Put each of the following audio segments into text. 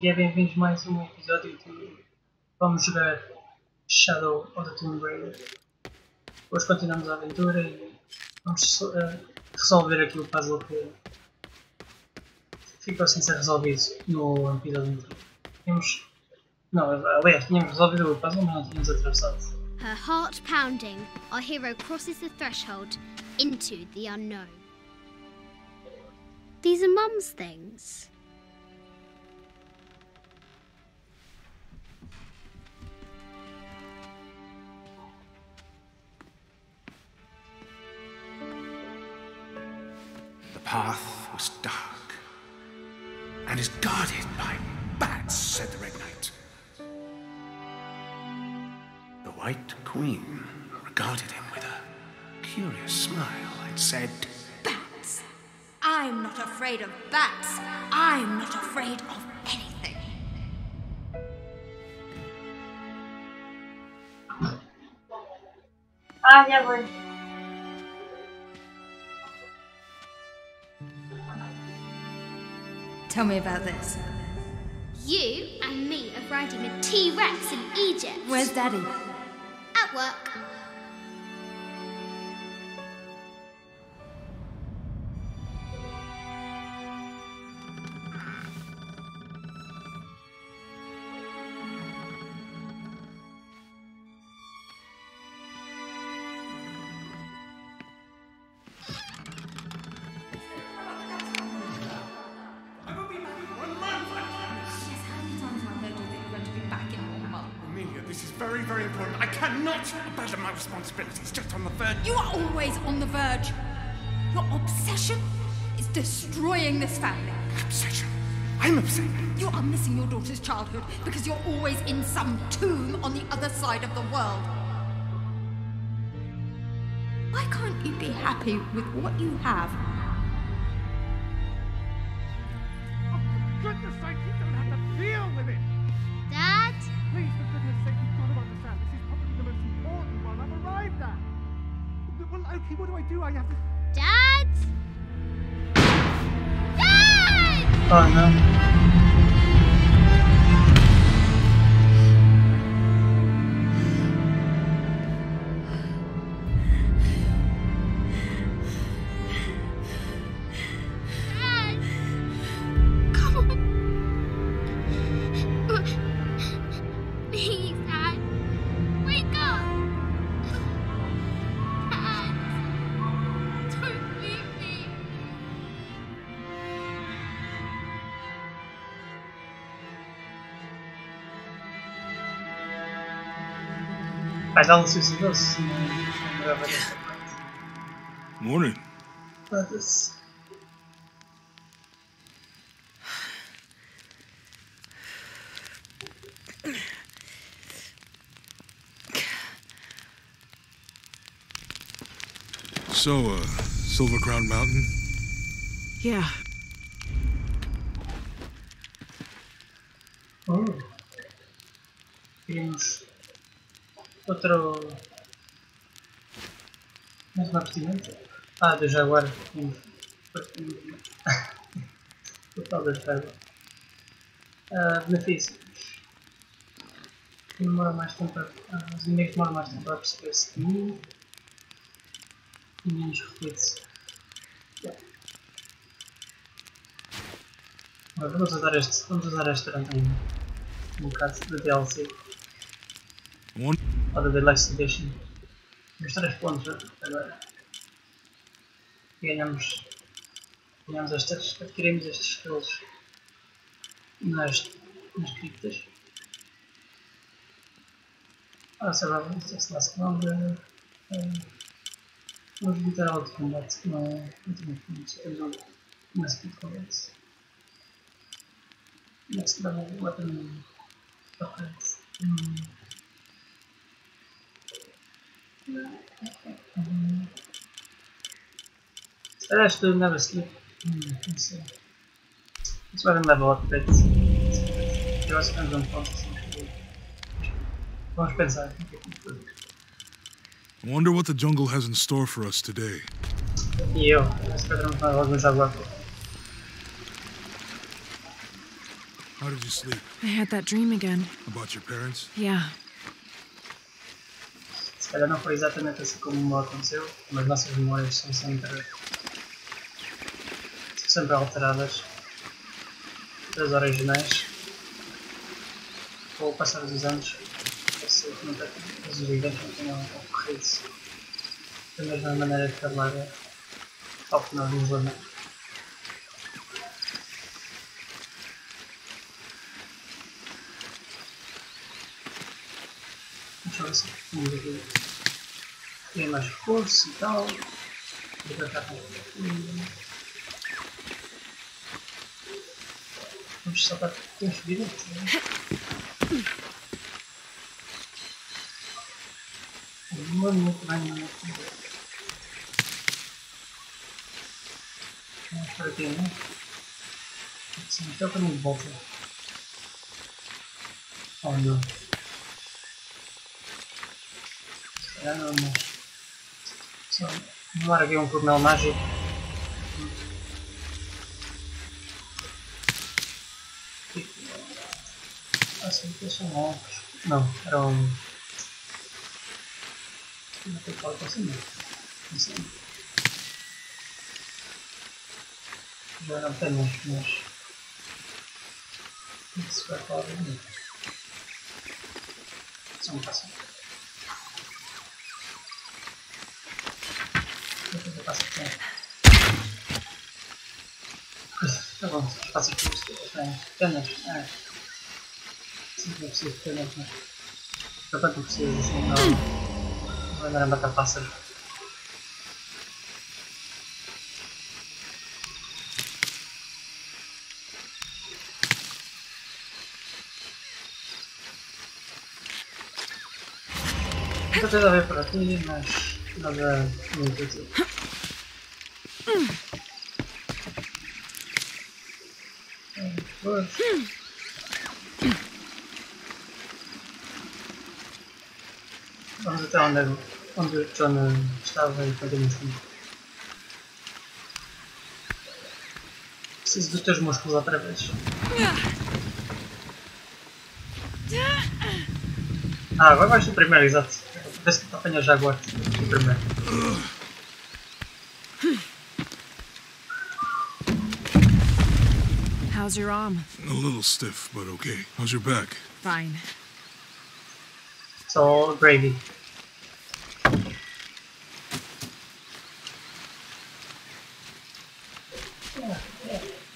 E bem-vindos a mais um episódio de Vamos Jogar Shadow of the Tomb Raider. Hoje continuamos a aventura e vamos resolver aqui o puzzle que ficou sem ser resolvido no episódio anterior. Tínhamos resolvido o puzzle, mas não tínhamos atravessado. Her heart pounding, our hero crosses the threshold into the unknown. These are Mum's things. The path was dark and is guarded by bats, said the Red Knight. The White Queen regarded him with a curious smile and said, Bats! I'm not afraid of bats. I'm not afraid of anything. Ya voy. Tell me about this. You and me are riding a T-Rex in Egypt. Where's Daddy? At work. Very, very important. I cannot abandon my responsibilities just on the verge. You are always on the verge. Your obsession is destroying this family. Obsession? I'm obsessed. You are missing your daughter's childhood because you're always in some tomb on the other side of the world. Why can't you be happy with what you have? Oh, for goodness sake, you don't have to deal with it. Dad? Please, for goodness sake, you've got to understand. This is probably the most important one I've arrived at. Well, okay, what do I do? I have to... Dad? Dad! Oh no. Dad! Come on. Please, Dad. Wake up. Dad. Don't leave me. Mas ela suicidou-se se não grava desta parte. Morning. Foda-se. So, Silver Crown Mountain? Yeah. Temos outro. Mais uma vestimenta? Do Jaguar. O tal da selva. Benefícios. Demora mais tempo os inimigos demoram mais tempo a perceber-se de mim. E menos reflexo. Vamos usar este durante um bocado de DLC. Ou da Deluxe Edition. Temos 3 pontos agora. Ganhamos adquirimos estes skills nas criptas. Sobrevive, esse last longer. Vamos evitar algo de combate, que não é muito muito. Temos uma speed combat. Next level weapon upgrades. I should never sleep. Let's see. It's weapon level upgrades. There was kind of pontos. Vamos pensar. I wonder what the jungle has in store for us today. E eu, esperamos mais alguns agora. How did you sleep? I had that dream again. About your parents? Yeah. Se calhar não foi exatamente assim como aconteceu, mas nossas memórias são sempre alteradas das originais. Com o passar dos anos, os eventos não tenham ocorrido da mesma maneira que a Lara ao que nós nos lembramos. Deixa eu ver se temos aqui tem mais recursos e tal. Vou tratar com vamos saltar com os direitos. Muito bem. Vamos por aqui, né? Sim, até o caminho de volta. Oh não. Não, mas só levar aqui um coronel mágico. Assim que são longos. Não, eram. Não tem que falar com assim não. Já eram penas, mas. Isso vai falar de mim. Só um passo. Vou passar aqui. Tá bom, faço aqui os penas. Sim, não preciso de penas, mas. Por quanto preciso assim, não vai andar a matar pássaros. Vou tentar ver por aqui, mas nada muito útil. Vamos até onde o John estava e continuamos comigo. Preciso dos teus músculos outra vez. Agora vais do primeiro, exato. Vê se apanhas já agora do primeiro. How's your arm? A little stiff, but okay. How's your back? Fine. It's all gravy.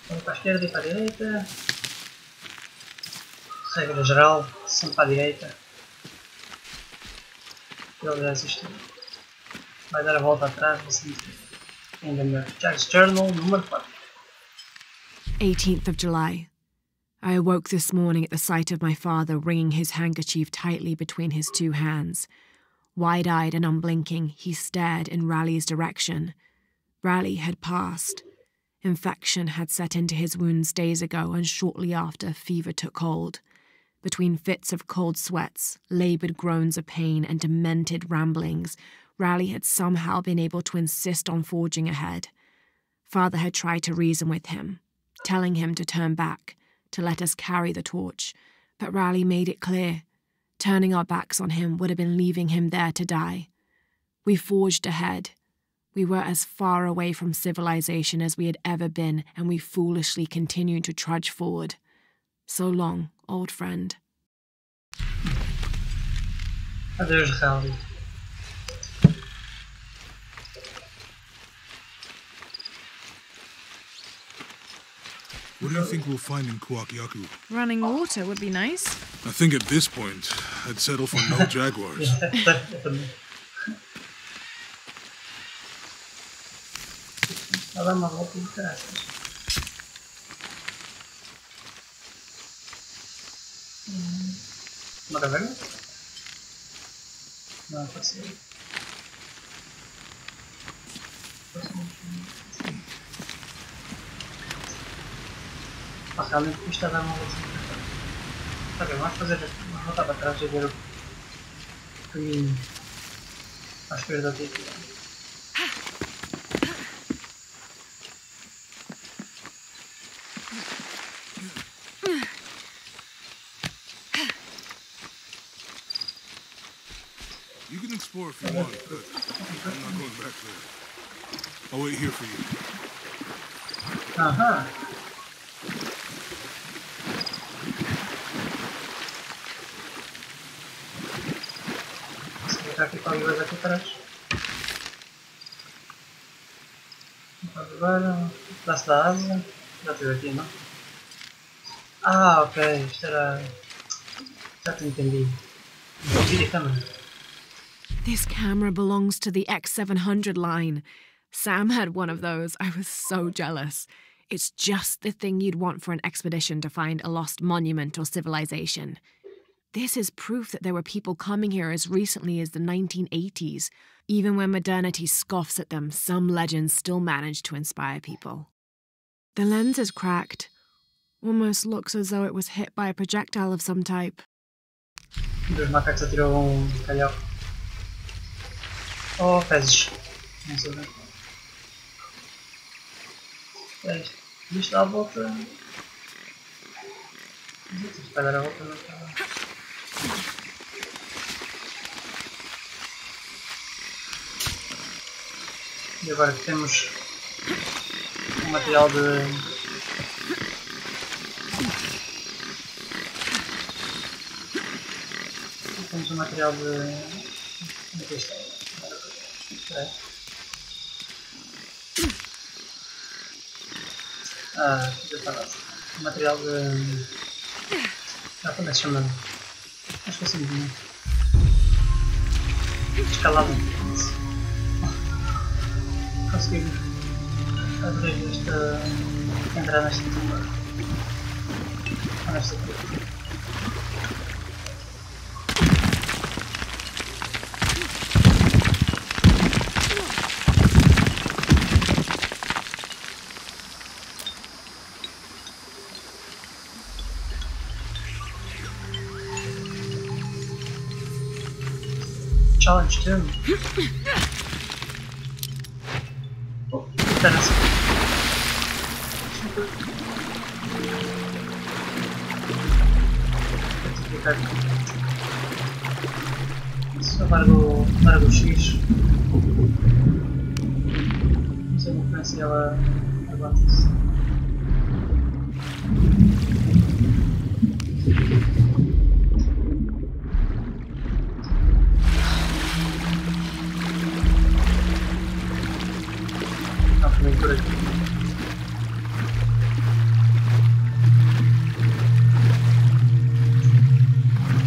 Vamos para a esquerda e para a direita. Regra geral, sempre para a direita. E aliás isto vai dar a volta atrás, assim ainda melhor. Jack's Journal número 4. 18th of July. I awoke this morning at the sight of my father wringing his handkerchief tightly between his two hands. Wide-eyed and unblinking, he stared in Raleigh's direction. Raleigh had passed. Infection had set into his wounds days ago, and shortly after, fever took hold. Between fits of cold sweats, laboured groans of pain, and demented ramblings, Raleigh had somehow been able to insist on forging ahead. Father had tried to reason with him, telling him to turn back, to let us carry the torch, but Raleigh made it clear. Turning our backs on him would have been leaving him there to die. We forged ahead. We were as far away from civilization as we had ever been, and we foolishly continued to trudge forward. So long, old friend. Adeus, Raleigh. What do you think we'll find in Kuakyaku? Running water would be nice. I think at this point, I'd settle for no jaguars. Vai dar uma volta de graças. Uma caverna? Não, pode ser. Realmente isto está a dar uma volta. Está bem, vamos fazer uma volta para trás e ver o caminho à esquerda daqui. You can explore if you want, but I'm not going back there. I'll wait here for you. Aham. Vou colocar aqui qualquer coisa aqui atrás. Agora, pedaço da asa. Já tive aqui, não? Ah, ok. Isto era... Já te entendi. Entendi a câmera. This camera belongs to the X700 line. Sam had one of those. I was so jealous. It's just the thing you'd want for an expedition to find a lost monument or civilization. This is proof that there were people coming here as recently as the 1980s. Even when modernity scoffs at them, some legends still manage to inspire people. The lens is cracked. Almost looks as though it was hit by a projectile of some type. Dos macacos atirou calhau. Oh, fezes. Não sei bem. É isto. Isto dá a volta. Isto vai dar a volta, não está. E agora que temos um material de... Temos um material de... Onde é que está? Ah, já está. Um material de... Ah, como é que se chama? Acho que é assim de mim. Escalado. Consegui abrir esta... entrar nesta tumba. Nesta tumba. Challenge 2. Oh, tennis. Só largo o X. Não sei como se ela aguenta-se. Por aqui.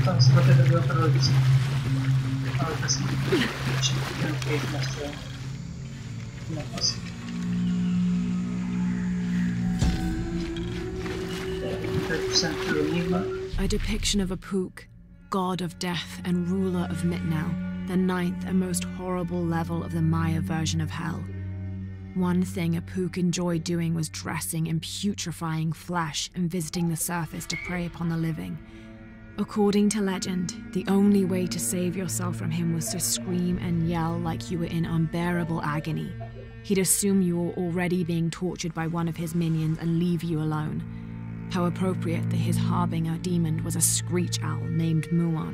Então, se bater também outra vez. Olha para cima. Acho que tem um peito nesta. Não posso. 30% do enigma. A depiction of Apuk, god of death and ruler of Mitnel, the ninth and most horrible level of the Maya version of hell. One thing Apuk enjoyed doing was dressing in putrefying flesh and visiting the surface to prey upon the living. According to legend, the only way to save yourself from him was to scream and yell like you were in unbearable agony. He'd assume you were already being tortured by one of his minions and leave you alone. How appropriate that his harbinger demon was a screech owl named Muon.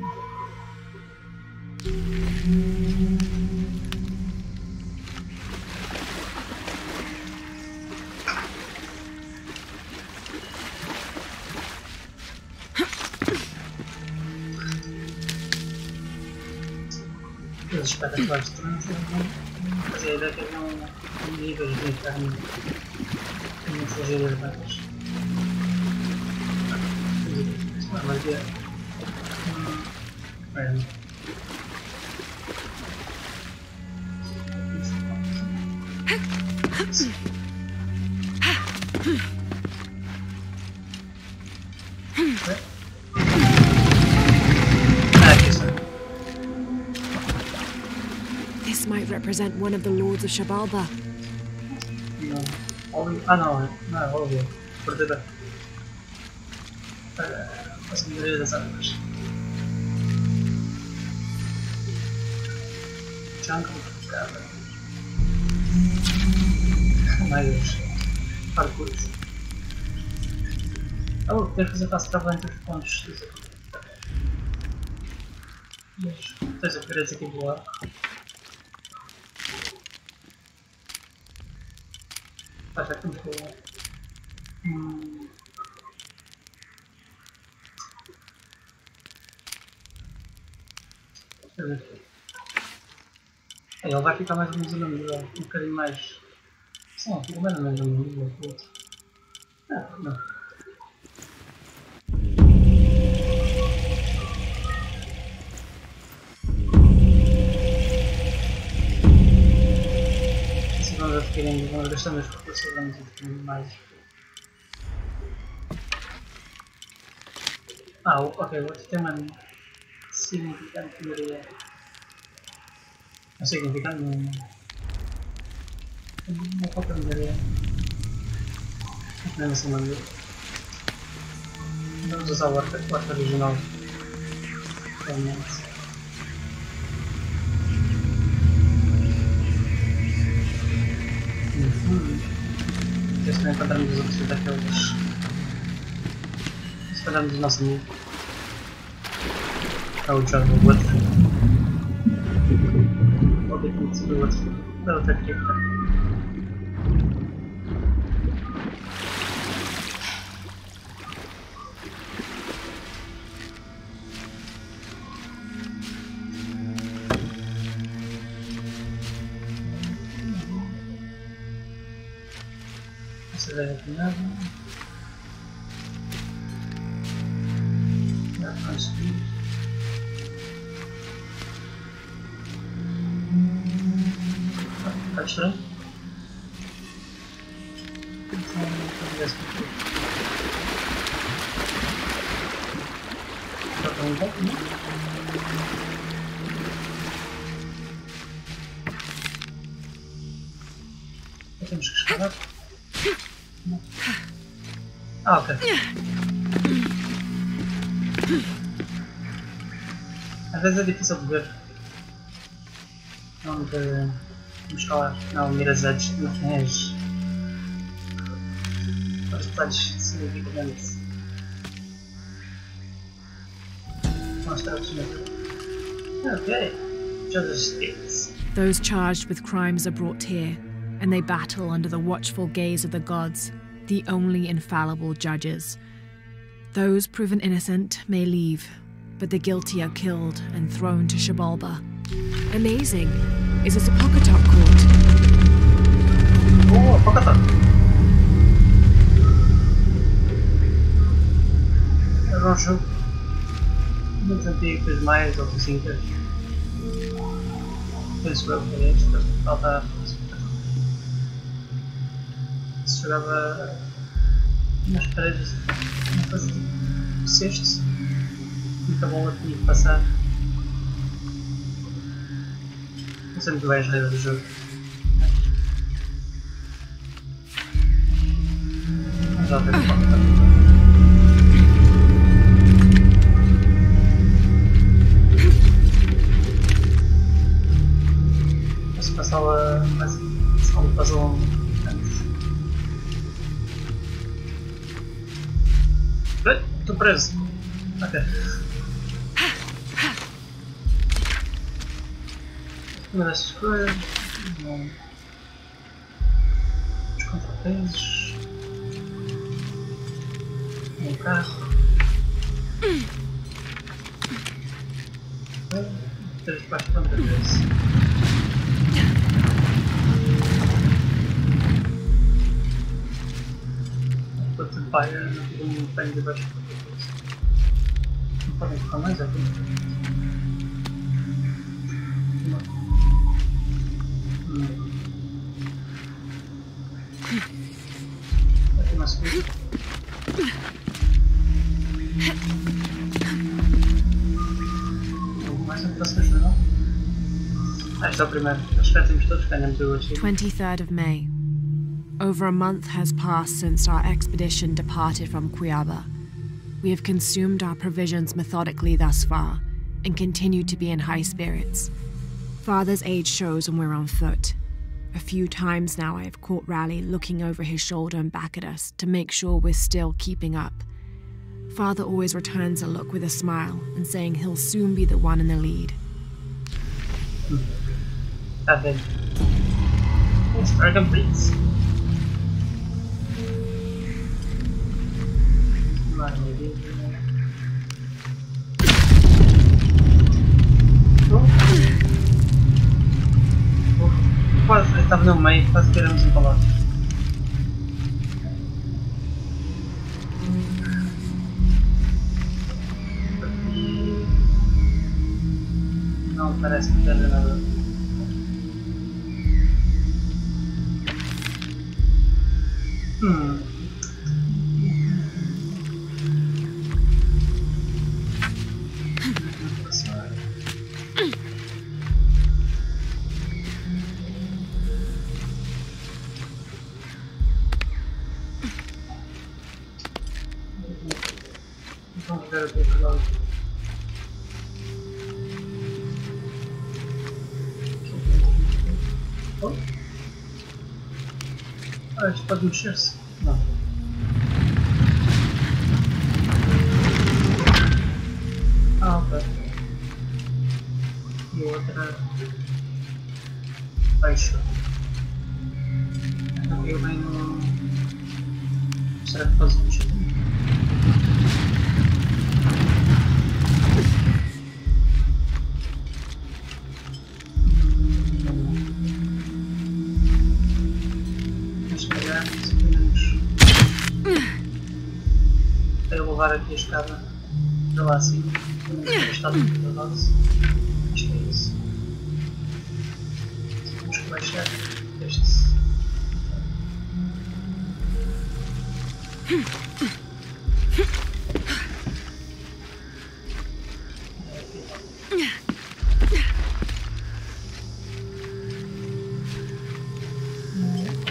Os espetaculares de trânsito, mas a ideia é que havia níveis de carne e não fugir das batas. Mas é. This might represent one of the lords of Shabalba. No. No, óbvio. Perdida. A sabedoria das armas. Jungle cabra. Mais parkour. Oh, quero fazer passo trabalho entre os pontos. Tens a paredes aqui do lado. Ah, já como foi. Deixa eu ver. Ele vai ficar mais ou menos no nível, um bocadinho mais. Sim, fica mais ou menos no nível do outro. Ah, não. Assim vamos adquirindo, vamos gastando os recursos e vamos adquirindo mais. Ah, ok, o outro tem uma significante melhoria. Não significante nenhuma. Uma pouca melhoria. Mesmo assim, mano. Vamos usar o arco original. Realmente. Se não encontrarmos os outros daqueles. Se encontrarmos o nosso amigo. Ah, o John, o outro. Ou que tem que ser o outro. Da outra cripta. Essa já é definada. Já faz tudo. Está estranho? Então, fazer essa aqui. Já está um pouco, né? Já temos que escalar. Ah, ok. Às vezes é difícil de ver. Não de escalar. Não, miras as os detalhes significantes. Mostrar-vos mesmo. Ok. Justice. Those charged with crimes are brought here, and they battle under the watchful gaze of the gods, the only infallible judges. Those proven innocent may leave, but the guilty are killed and thrown to Shibalba. Amazing. Is this a Pocketok court? Oh, Pocketok. Era um jogo muito antigo, das mais ou assim que penso eu que é este, falta se jogava nas paredes, não fazia tipo cesto e a bola tinha que passar. Não sei muito bem as regras do jogo. Vamos lá ver o que posso passá-la um puzzle antes. Estou preso. Ok. Uma destas coisas. Os contrapesos. Um carro. Três para as contrapesos. Enquanto o pai não fica muito bem debaixo da cabeça. Não podem ficar mais aqui. Aqui mais coisa. Mais um passo não? Ah, este é o primeiro. Acho que já temos todos, ganhamos o hoje. 23rd of May. Over a month has passed since our expedition departed from Cuiaba. We have consumed our provisions methodically thus far, and continue to be in high spirits. Father's age shows when we're on foot. A few times now I have caught Raleigh looking over his shoulder and back at us to make sure we're still keeping up. Father always returns a look with a smile and saying he'll soon be the one in the lead. Tá vendo? Estraga blitz. Quase, estava no meio, quase que éramos empalados. Aqui não parece que tenha nada. Vamos ver aqui outro lado. Oh? Ah, isto pode mexer-se? Não. Ah, ok. E a outra... Fecho. Aqui eu venho no... Será que posso mexer? Eu vou levar aqui a escada para lá acima. Está dentro da base. Acho que é isso. Temos que baixar este.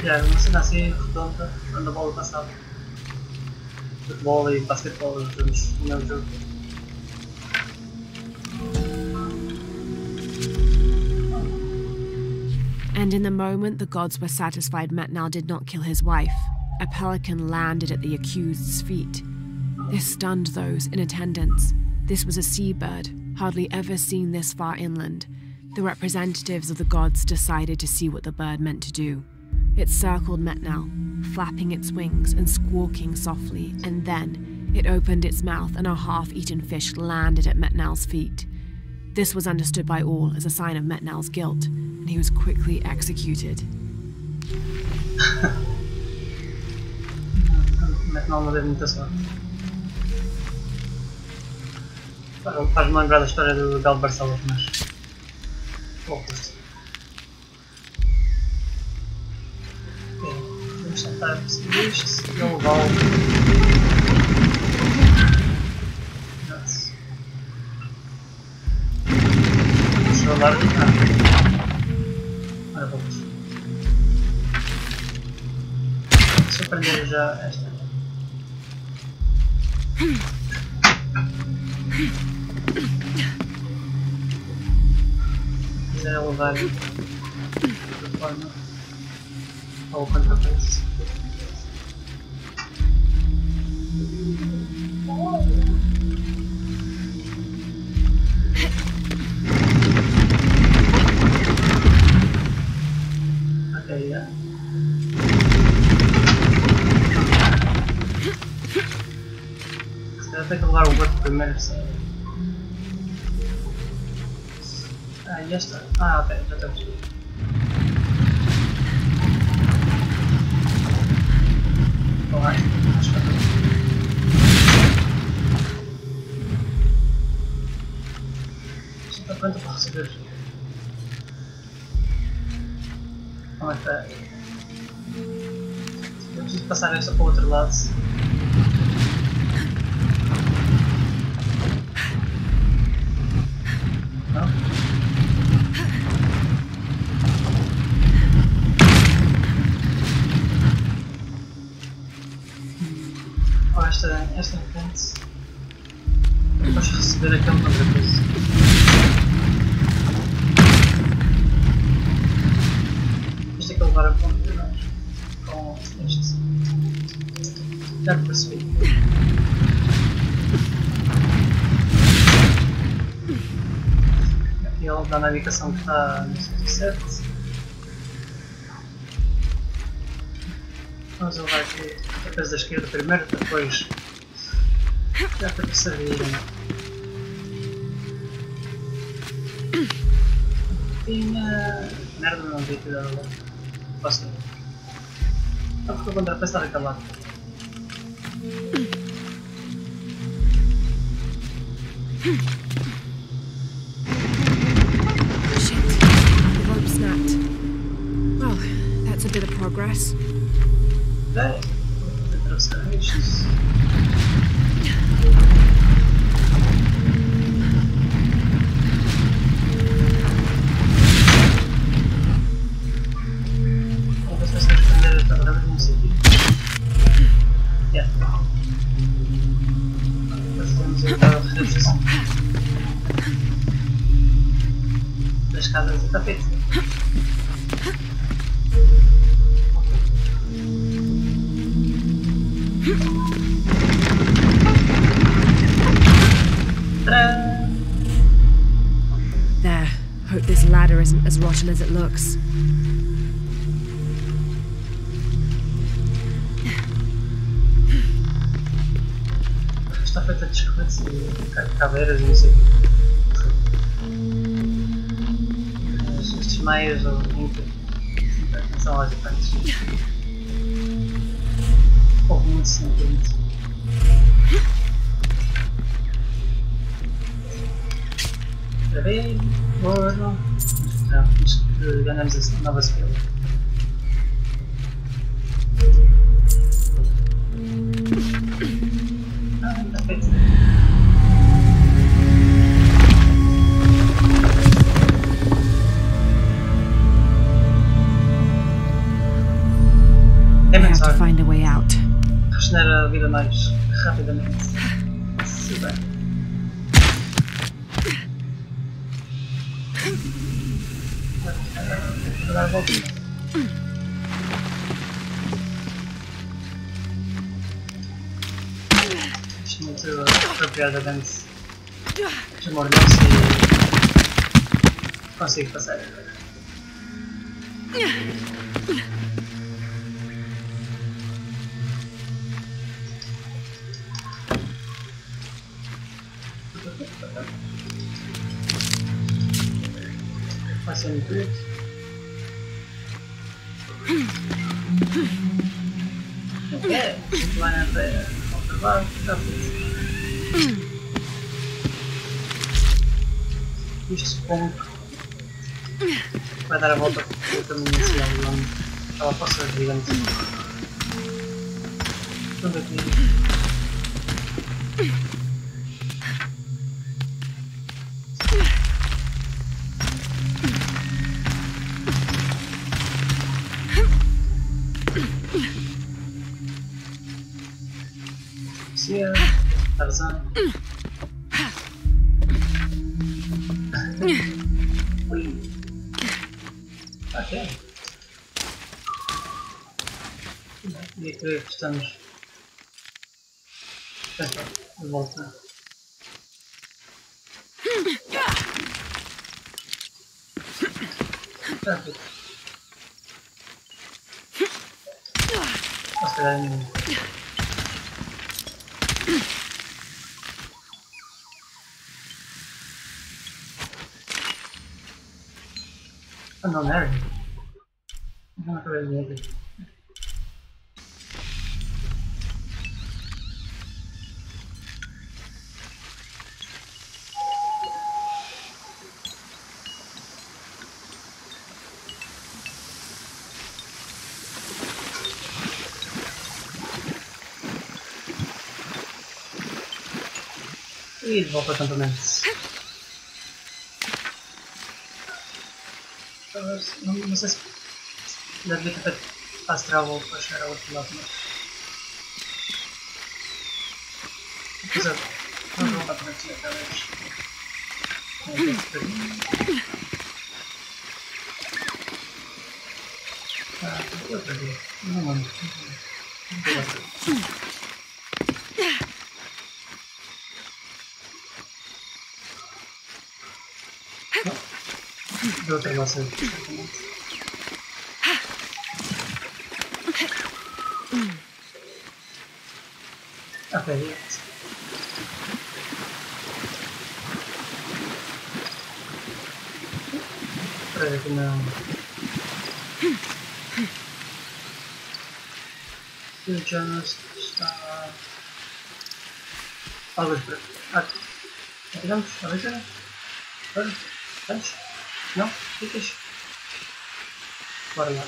Já, uma cena assim redonda onde a bola passava. Futebol e basquetebol juntos no mesmo jogo. And in the moment the gods were satisfied Metnal did not kill his wife, a pelican landed at the accused's feet. This stunned those in attendance. This was a seabird, hardly ever seen this far inland. The representatives of the gods decided to see what the bird meant to do. It circled Metnal, flapping its wings and squawking softly, and then it opened its mouth and a half-eaten fish landed at Metnal's feet. This was understood by all as a sign of Metnal's guilt, and he was quickly executed. Metnal não deve muita sorte. Faz-me lembrar da história do Galo Barcelos, mas... oposto. Vamos tentar perceber isto e ele vai. Nossa. Vamos rolar de cá. Ora, vamos. Se eu prender já esta. Se quiser levar de outra forma. Ou quebra-cabeças. Ok, já. Se calhar tenho que levar o outro primeiro. Ah, já está. Ah, ok, já estamos. Acho que é tudo. Está pronto para receber. Como é que está? Eu preciso passar esta para o outro lado. Não? Esta frente. Depois receber aquela outra coisa. Isto é que eu levar a ponto primeiro. Com este. Já percebi. ele dá na indicação que está no sítio certo. Vamos levar aqui a cabeça da esquerda primeiro, depois já para perseverar. Tinha merda, não devia ter dado lá. Posso ir. Só porque o contrapeso está daquele lado. Shit, the rope snapped. Well, that's a bit of progress. Bem, vou atravessar estes. Vamos ver se vai responder esta palavra num sentido. Yeah. Depois vamos entrar ao registro das casas e está feito. There. Hope this ladder isn't as rotten as it looks. Está feita de esqueletos e caveiras e não sei o quê. Estes maias ou Une-te são aos detalhes. Houve muito sentido. Espera aí, ouro. Não, isto que ganhamos essa nova skill. Está feito. É I have to mensagem. find a way out. Regenera a vida mais rapidamente. Se bem. Vou dar a voltinha. Isto muito apropriadamente desmornou-se e consigo passar. Vai ser muito útil. Ok, vai na terra, ao trabalho, está feito. Isto supongo que vai dar a volta pelo caminho inicial de onde ela possa ser gigante. Onde é que é? Tarzan. Ui. Ok. E creio que estamos de volta. Está feito. Ou se calhar nenhum. Oh no, Mary. Não acabei de ver. E de volta ao acampamento. Não sei se já devia ter feito fast travel para chegar ao outro lado, mas. Apesar de. Vamos voltar para aqui outra vez. Outra vez. Não mando. de outra nossa. Ok, para ver que não. O Jonas está. Algo para. Vamos, a ver. Vamos? Não? Ficas? Bora lá.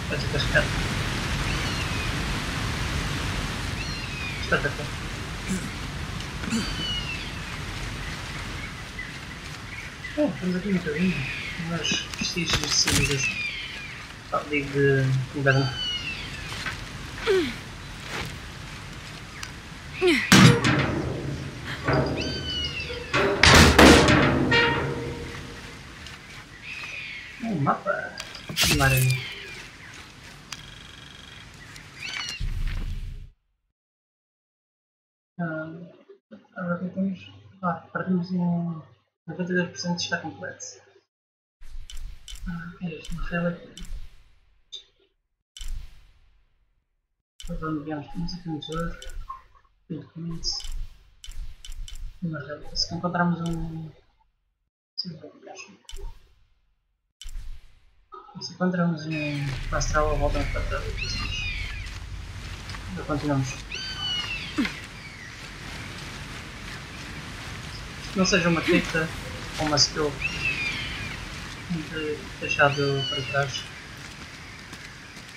Pode cascar. Espetacular. Oh, estamos aqui no caminho. Mas vestígios de civilização. Digo de inverno. Um mapa. Maravilha. Agora aqui temos. Partimos em 92% está completo. É isto, uma relic. Para onde viemos, temos aqui um tesouro. Documentos. Uma relic. Se encontrarmos um. Se encontramos um astral, voltamos para trás. Já continuamos. Não seja uma tenta ou uma skill deixado para trás.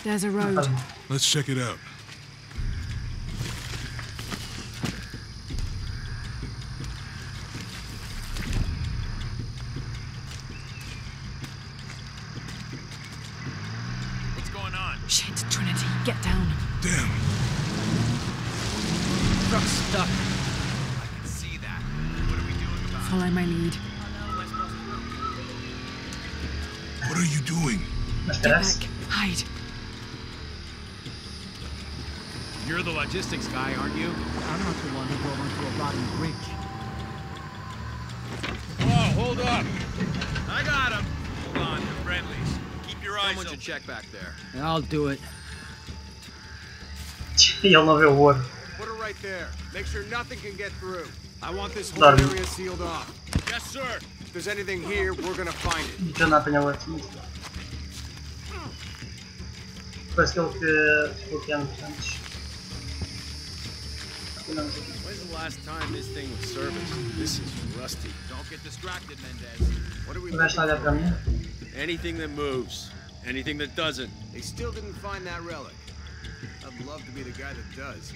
There's a road. Let's check it out. What's going on? Shit, Trinity, get down. Damn. Truck's stuck. I can see that. What are we doing about it? Follow my lead. What are you doing? Get back. Hide. You're the logistics guy, aren't you? I'm not the one who drove onto a rotten bridge. Whoa, hold up! I got him! Hold on, they're friendlies. Keep your eyes open. Someone should check back there. I'll do it. Ele não vê o ouro. Put it right there. Make sure nothing can get through. I want this whole Done. area sealed off. Yes, sir! If there's anything here, we're gonna find it. Já não apanhou o outro. Parece que ele que desbloqueamos antes. When's the last time this thing was serviced? This is rusty. Don't get distracted, Mendez. What are we Vai estar a olhar para mim? Anything that moves. Anything that doesn't. They still didn't find that relic. I'd love to be the guy that does.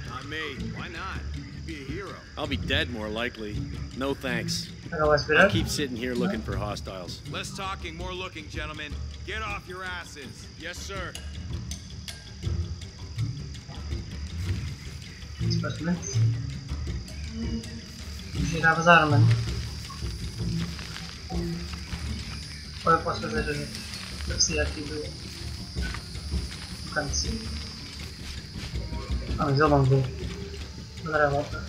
Not me. Why not? You'd be a hero. I'll be dead more likely. No thanks. Agora vai I esperar. keep sitting here looking for hostiles. Less talking, more looking, gentlemen. Get off your asses. Yes, sir. Supostamente. Girar as armas. Ou eu posso fazer a travessia aqui do canto de cima. Mas ele não vê. Vou dar a volta.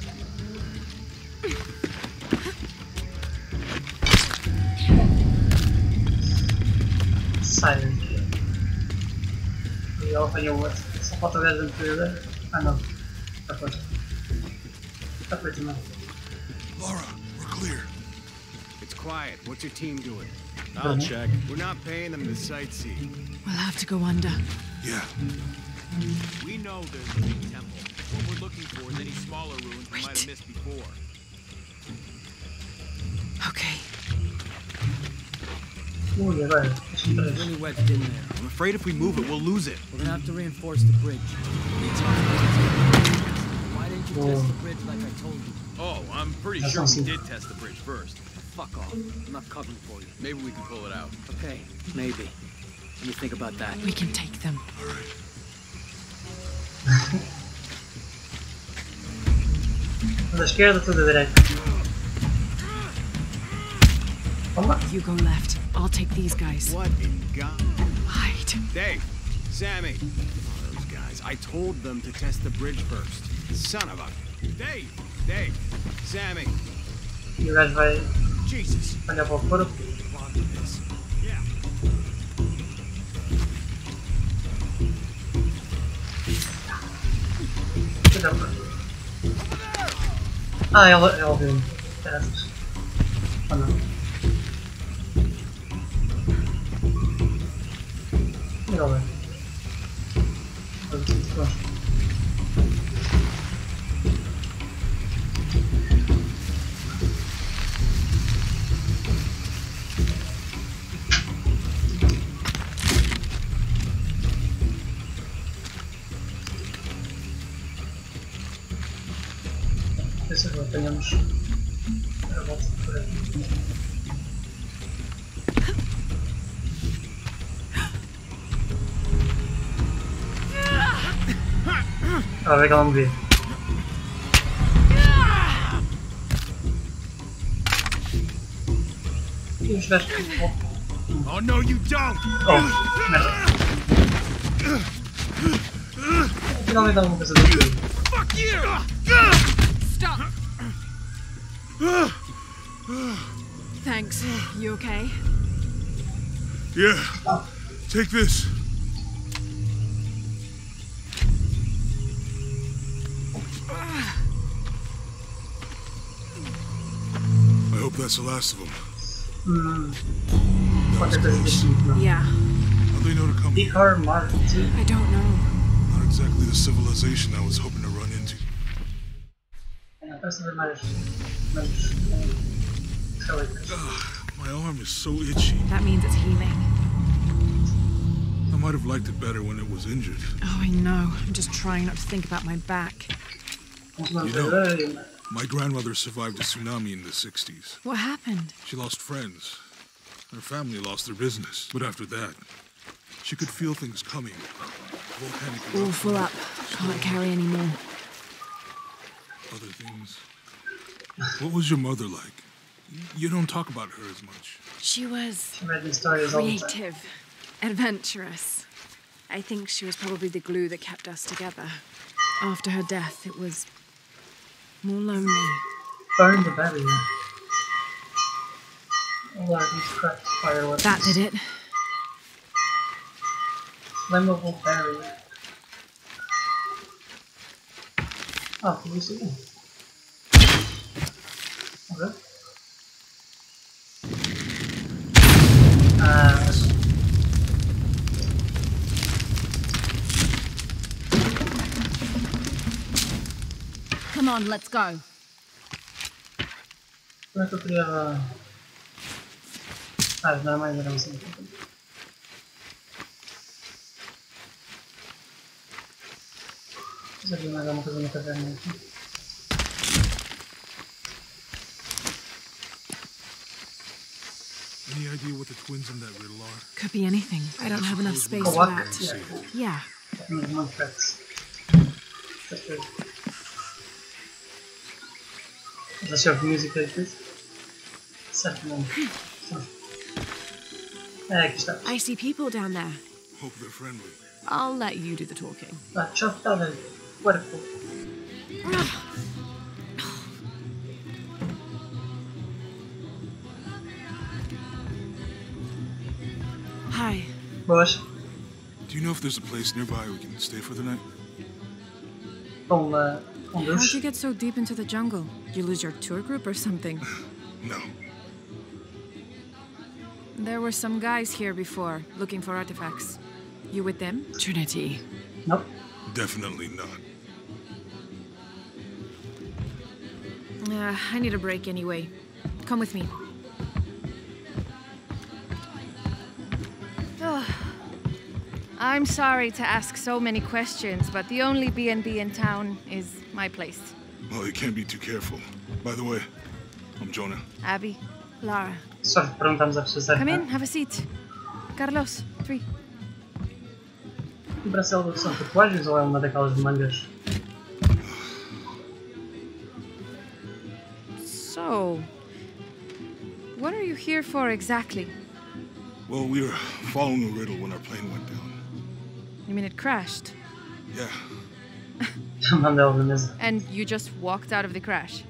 Sai daqui. E ele apanhou o outro. Só falta o gajo da metralhadora. Ah não. Está feito. Está feito não. Lara, we're clear. It's quiet. What's your team doing? I'll check. We're not paying them to sightsee. We'll have to go under. Yeah. We know there's a big temple. What we're looking for is any smaller ruins we might have missed before. Okay. Ui, agora. Deixa-me It's três. really wedged in there. I'm afraid if we move it, we'll lose it. We're gonna have to reinforce the bridge. Why didn't you test the bridge like I told you? Oh, I'm pretty That's sure we awesome. did test the bridge first. Fuck off. I'm not covering for you. Maybe we can pull it out. Okay, maybe. Let me think about that. We can take them. All right. Da esquerda, tudo da direita. Toma. You go left. I'll take these guys. What in God? Hide. Dave, Sammy. Oh, those guys. I told them to test the bridge first. Son of a... Dave, Sammy. E o gajo vai Jesus. olhar para o corpo. Yeah. Olhar para o Ah, ela viu-me. Caraças. Oh não. E ela vai. Se não apanhamos a volta por aqui. Ela vê que ela me vê. E os gajos que Oh no, you don't! Oh, merda. Finalmente alguma coisa do que. Fuck you! Stop! Thanks. You okay? Yeah. Take this. I hope that's the last of them. Qualquer coisa deste tipo, não. Yeah. How'd they know to come here? Picar, Marte. I don't know. Not exactly the civilization I was hoping to run into. Parece haver mais relicas. My arm is so itchy. That means it's healing. I might have liked it better when it was injured. Oh, I know. I'm just trying not to think about my back. My grandmother survived a tsunami in the 60s. What happened? She lost friends. Her family lost their business. But after that, she could feel things coming. Volcanic All full up. Can't carry any more. Other things. What was your mother like? You don't talk about her as much. She was Read these stories all the time. creative, adventurous. I think she was probably the glue that kept us together. After her death, it was more lonely. Burn the battery. All our these cracked fire weapons. That did it. Flammable barrier. Oh, can you see them? Okay. Come on, let's go. Como é que eu queria... não era mais assim. Mas havia mais alguma coisa na caverna aqui. Any idea what the twins in that riddle are? Could be anything. I don't have enough space for What? that. Yeah. Muito perto. Let's have music like this. Certamente. Aqui está. I see people down there. Hope they're friendly. I'll let you do the talking. Ciao, tal cuerpo. Hi. Boas. Do you know if there's a place nearby we can stay for the night? Com How'd duche. you get so deep into the jungle? You lose your tour group or something? No. There were some guys here before, looking for artifacts. You with them? Trinity. Nope. Definitely not. I need a break anyway. Come with me. I'm sorry to ask so many questions, but the only B&B in town is my place. Well, you can't be too careful. By the way, I'm Jonah. Abby, Lara. Só perguntamos a pessoa certa. Come in, have a seat. Carlos, 3. O braço são tatuagens ou é uma daquelas mangas? So, What are you here for exactly? Well, we were following a riddle when our plane went down. You mean it crashed? Yeah. Mandei na mesa. And you just walked out of the crash?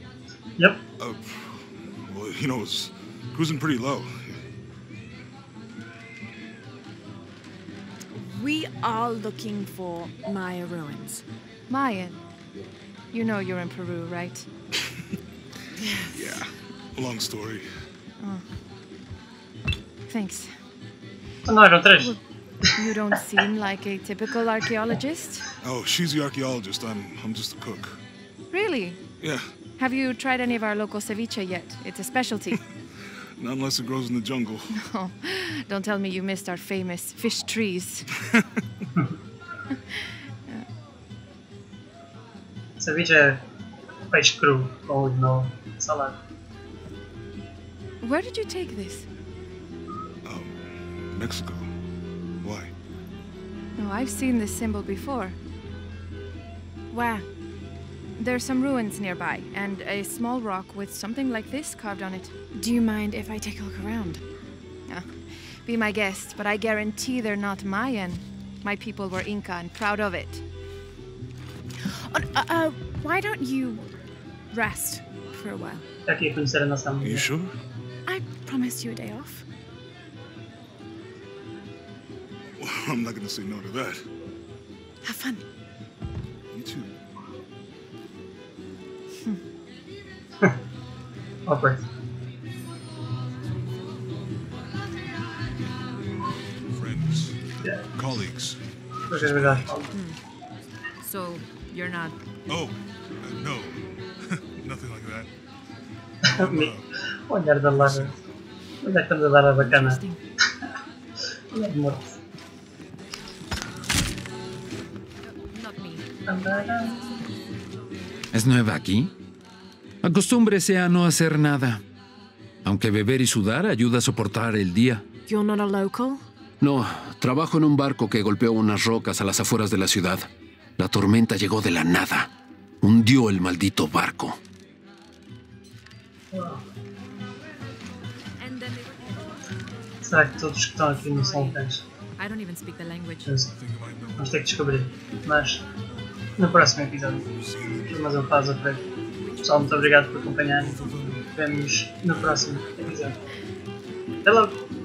Yep. Well, you know, it was cruising pretty low. We are looking for Maya ruins. Mayan? You know you're in Peru, right? Yeah. Long story. Oh. Thanks. Não eram três. You don't seem like a typical archaeologist. Oh, she's the archaeologist. I'm just a cook. Really? Yeah. Have you tried any of our local ceviche yet? It's a specialty. Not unless it grows in the jungle. Oh, don't tell me you missed our famous fish trees. Ceviche é peixe cru ou no salada. Where did you take this? Mexico. Why? Oh, I've seen this symbol before. Where? There's some ruins nearby, and a small rock with something like this carved on it. Do you mind if I take a look around? Be my guest, but I guarantee they're not Mayan. My people were Inca and proud of it. Why don't you rest for a while? Está aqui a conhecer a nossa Are you amiga. sure? I promised you a day off. Well, I'm not gonna say no to that. Have fun. You too. Awkward. Friends. Yeah. Colleagues. Porque é verdade. So, you're not... Oh, no. Nothing like that. O olhar da Lara. Onde é que estamos a dar a bacana? Interesting. Olhar de morte. Not me. ¿Es nueva aquí? Acostúmbrese a no hacer nada. Aunque beber y sudar ayuda a soportar el día. You're not a local? No, trabajo en un barco que golpeó unas rocas a las afueras de la ciudad. La tormenta llegó de la nada. Hundió el maldito barco. Será que todos que estão aqui não são cães? I don't even speak the language. Vamos ter que descobrir. Mas no próximo episódio. Mas eu faço a ver. Pessoal, muito obrigado por acompanhar. Vemo-nos no próximo episódio. Até logo!